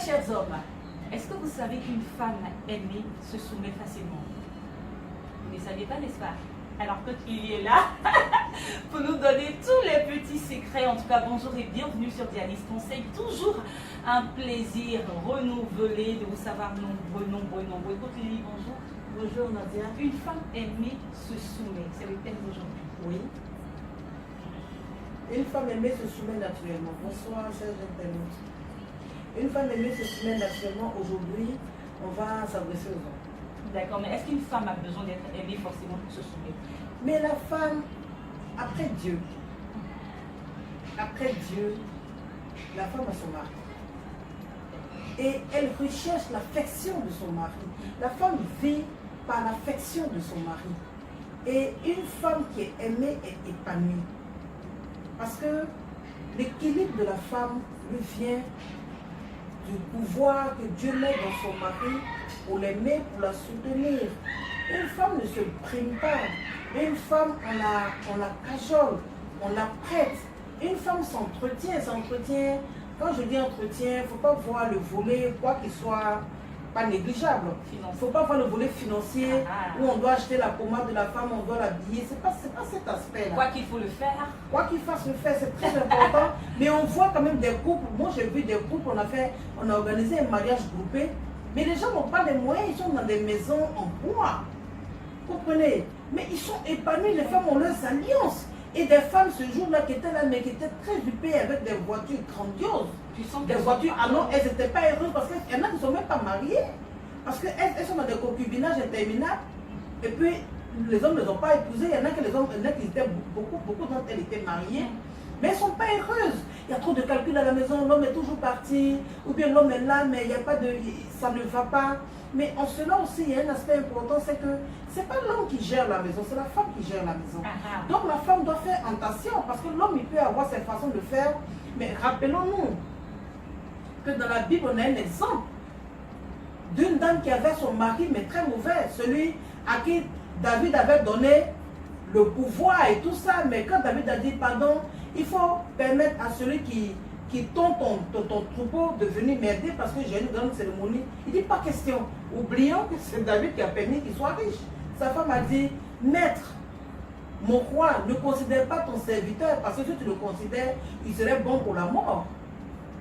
chers hommes, est-ce que vous savez qu'une femme aimée se soumet facilement? Vous ne saviez pas, n'est-ce pas? Alors que il est là pour nous donner tous les petits secrets. En tout cas, bonjour et bienvenue sur Dianis Conseil. Toujours un plaisir renouvelé de vous savoir nombreux. Écoute Lily, bonjour. Bonjour Nadia. Une femme aimée se soumet, c'est le thème d'aujourd'hui. Oui. Une femme aimée se soumet naturellement. Bonsoir, chers internautes. Une femme aimée se soumet naturellement. Aujourd'hui, on va s'adresser aux hommes. D'accord, mais est-ce qu'une femme a besoin d'être aimée forcément pour se soumettre? Mais la femme, après Dieu, la femme a son mari. Et elle recherche l'affection de son mari. La femme vit par l'affection de son mari. Et une femme qui est aimée est épanouie. Parce que l'équilibre de la femme lui vient du pouvoir que Dieu met dans son mari pour l'aimer, pour la soutenir. Une femme ne se prime pas. Une femme, on la cajole, on la prête. Une femme s'entretient. Quand je dis entretien, il ne faut pas voir le volet, quoi qu'il soit pas négligeable. Il ne faut pas voir le volet financier où on doit acheter la pommade de la femme, on doit l'habiller. Ce n'est pas cet aspect-là. Quoi qu'il faut le faire. Quoi qu'il fasse le faire, c'est très important. Mais on voit quand même des couples. Moi, j'ai vu des couples, on a organisé un mariage groupé. Mais les gens n'ont pas les moyens, ils sont dans des maisons en bois. Vous comprenez? Mais ils sont épanouis, les femmes ont leurs alliances. Et des femmes ce jour-là qui étaient là, mais qui étaient très huppées avec des voitures grandioses. Des voitures, ah non, elles n'étaient pas heureuses parce qu'il y en a qui ne sont même pas mariées. Parce qu'elles sont dans des concubinages interminables. Et puis, les hommes ne les ont pas épousées. Il y en a qui étaient beaucoup d'entre elles étaient mariées. Mais elles ne sont pas heureuses. Il y a trop de calculs à la maison, l'homme est toujours parti. Ou bien l'homme est là, mais il n'y a pas de. Ça ne va pas. Mais en cela aussi, il y a un aspect important, c'est que ce n'est pas l'homme qui gère la maison, c'est la femme qui gère la maison. Donc la femme doit faire attention, parce que l'homme, il peut avoir ses façons de faire. Mais rappelons-nous que dans la Bible, on a un exemple d'une dame qui avait son mari, mais très mauvais. Celui à qui David avait donné le pouvoir et tout ça. Mais quand David a dit pardon, il faut permettre à celui qui tombe ton troupeau de venir m'aider parce que j'ai une grande cérémonie. Il dit pas question. Oublions que c'est David qui a permis qu'il soit riche. Sa femme a dit, maître, mon roi, ne considère pas ton serviteur parce que si tu le considères, il serait bon pour la mort.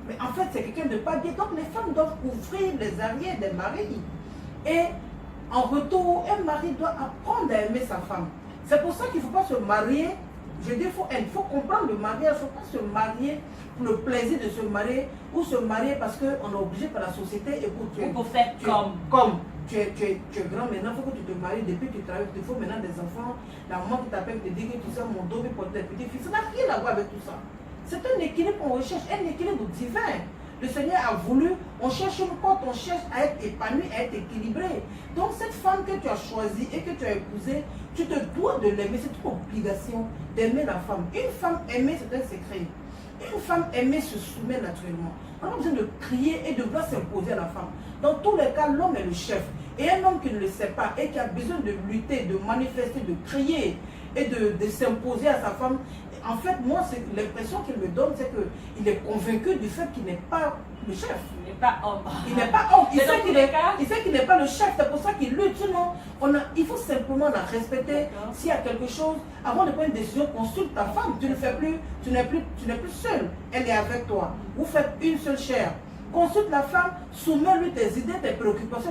Mais en fait, c'est quelqu'un de pas bien. Donc les femmes doivent couvrir les arrières des maris. Et en retour, un mari doit apprendre à aimer sa femme. C'est pour ça qu'il ne faut pas se marier. Je dis, il faut comprendre le mariage. Il ne faut pas se marier pour le plaisir de se marier ou se marier parce qu'on est obligé par la société. Écoute, pour faire comme. Tu es grand maintenant, il faut que tu te maries depuis que tu travailles. Il faut maintenant des enfants. La maman qui t'appelle te dit que tu sais mon dos pour tes petits-fils. Ça n'a rien à voir avec tout ça. C'est un équilibre qu'on recherche, un équilibre divin. Le Seigneur a voulu, on cherche une porte, on cherche à être épanoui, à être équilibré. Donc cette femme que tu as choisie et que tu as épousée, tu te dois de l'aimer, c'est une obligation d'aimer la femme. Une femme aimée, c'est un secret. Une femme aimée se soumet naturellement. On n'a pas besoin de crier et de vouloir s'imposer à la femme. Dans tous les cas, l'homme est le chef. Et un homme qui ne le sait pas et qui a besoin de lutter, de manifester, de crier et de s'imposer à sa femme, en fait, moi, l'impression qu'il me donne, c'est qu'il est convaincu du fait qu'il n'est pas le chef. Il n'est pas homme. Il n'est pas homme. Il sait qu'il n'est pas le chef. C'est pour ça qu'il lutte. Sinon, il faut simplement la respecter. S'il y a quelque chose, avant de prendre une décision, consulte ta femme. Tu ne fais plus, tu n'es plus seul. Elle est avec toi. Vous faites une seule chair. Consulte la femme, soumets-lui tes idées, tes préoccupations.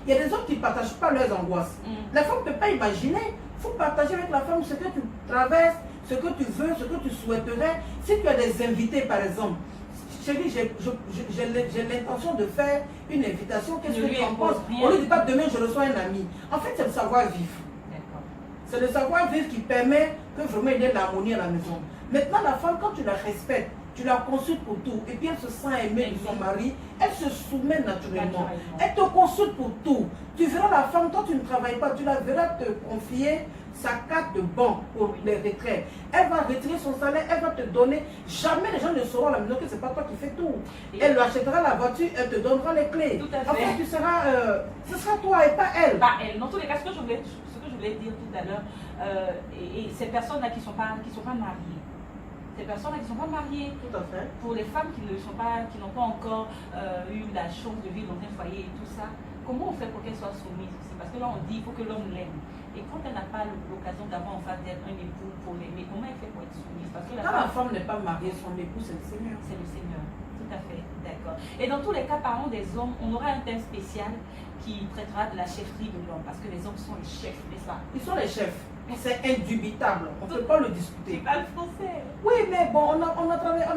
Il y a des hommes qui ne partagent pas leurs angoisses. La femme ne peut pas imaginer. Il faut partager avec la femme ce que tu traverses, ce que tu veux, ce que tu souhaiterais. Si tu as des invités, par exemple, chérie, j'ai l'intention de faire une invitation, qu'est-ce que tu en penses? On ne dit pas demain je reçois un ami. En fait, c'est le savoir-vivre. C'est le savoir-vivre qui permet que vraiment il y ait l'harmonie à la maison. Maintenant, la femme, quand tu la respectes, tu la consultes pour tout, et puis elle se sent aimée de son mari, elle se soumet naturellement. Elle te consulte pour tout. Tu verras la femme, toi tu ne travailles pas, tu la verras te confier sa carte de banque pour les retraits. Elle va retirer son salaire, elle va te donner. Jamais les gens ne sauront à la maison que ce n'est pas toi qui fais tout. Elle lui achètera la voiture, elle te donnera les clés. Tout à fait. En fait, ce sera toi et pas elle. Pas elle. Dans tous les cas, ce que je voulais dire tout à l'heure, et ces personnes-là qui ne sont pas mariées, ces personnes-là qui ne sont pas mariées. Tout à fait. Pour les femmes qui n'ont pas encore eu la chance de vivre dans un foyer et tout ça, comment on fait pour qu'elles soient soumises aussi? Parce que là, on dit qu'il faut que l'homme l'aime. Et quand elle n'a pas l'occasion d'avoir en face d'elle un époux pour l'aimer, comment elle fait pour être soumise? Parce que Quand la femme n'est pas mariée, son époux, c'est le Seigneur. c'est le Seigneur. Tout à fait, d'accord. Et dans tous les cas, parlons des hommes, on aura un thème spécial qui traitera de la chefferie de l'homme, parce que les hommes sont les chefs, n'est-ce pas? Ils sont les chefs. C'est indubitable. On ne peut pas le discuter. Pas le français. Oui, mais bon, on n'a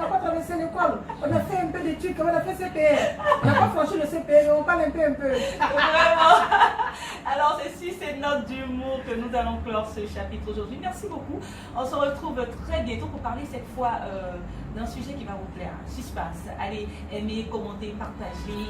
pas traversé l'école. On a fait un peu d'études, on a fait CPR. On n'a pas franchi le CPR, on parle un peu. Vraiment. Alors, ceci, c'est notre d'humour que nous allons clore ce chapitre aujourd'hui. Merci beaucoup. On se retrouve très bientôt pour parler cette fois d'un sujet qui va vous plaire. Suspense. Allez, aimez, commentez, partagez.